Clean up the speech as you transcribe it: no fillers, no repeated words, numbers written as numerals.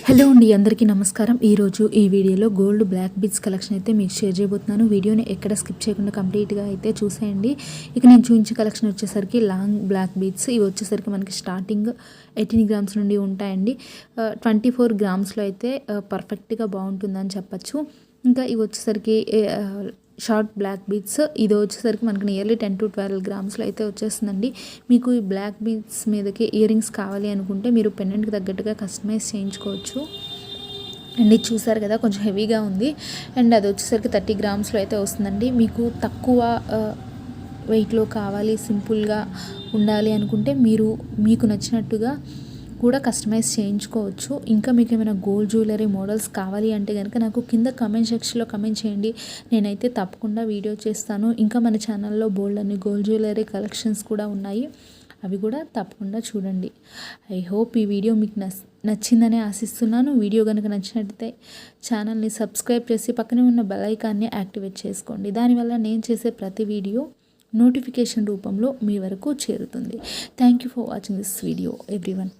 Hello అండి, అందరికీ నమస్కారం. ఈరోజు ఈ వీడియోలో గోల్డ్ బ్లాక్ బీడ్స్ కలెక్షన్ అయితే మీకు షేర్ చేయబోతున్నాను. వీడియోని ఎక్కడ స్కిప్ చేయకుండా కంప్లీట్గా అయితే చూసేయండి. ఇక నేను చూపించే కలెక్షన్ వచ్చేసరికి లాంగ్ బ్లాక్ బీడ్స్. ఇవి వచ్చేసరికి మనకి స్టార్టింగ్ 18 గ్రామ్స్ నుండి ఉంటాయండి. 24 గ్రామ్స్లో అయితే పర్ఫెక్ట్గా బాగుంటుందని చెప్పచ్చు. ఇంకా ఇవి వచ్చేసరికి షార్ట్ బ్లాక్ బీడ్స్. ఇది వచ్చేసరికి మనకి నియర్లీ 10 to 12 గ్రామ్స్లో అయితే వచ్చేస్తుందండి. మీకు ఈ బ్లాక్ బీడ్స్ మీదకి ఇయర్ రింగ్స్ కావాలి అనుకుంటే మీరు పెండెంట్కి తగ్గట్టుగా కస్టమైజ్ చేయించుకోవచ్చు. అండ్ ఇది చూసారు కదా, కొంచెం హెవీగా ఉంది. అండ్ అది వచ్చేసరికి 30 గ్రామ్స్లో అయితే వస్తుందండి. మీకు తక్కువ వెయిట్లో కావాలి, సింపుల్గా ఉండాలి అనుకుంటే మీరు మీకు నచ్చినట్టుగా కూడా కస్టమైజ్ చేయించుకోవచ్చు. ఇంకా మీకు ఏమైనా గోల్డ్ జ్యువెలరీ మోడల్స్ కావాలి అంటే కనుక నాకు కింద కమెంట్ సెక్షన్లో కమెంట్ చేయండి. నేనైతే తప్పకుండా వీడియో చేస్తాను. ఇంకా మన ఛానల్లో బోల్డ్ అని గోల్డ్ జ్యువెలరీ కలెక్షన్స్ కూడా ఉన్నాయి, అవి కూడా తప్పకుండా చూడండి. ఐ హోప్ ఈ వీడియో మీకు నచ్చిందని ఆశిస్తున్నాను. వీడియో కనుక నచ్చినట్లయితే ఛానల్ని సబ్స్క్రైబ్ చేసి పక్కనే ఉన్న బెల్ ఐకాన్ని యాక్టివేట్ చేసుకోండి. దానివల్ల నేను చేసే ప్రతి వీడియో నోటిఫికేషన్ రూపంలో మీ వరకు చేరుతుంది. Thank you for watching this video everyone.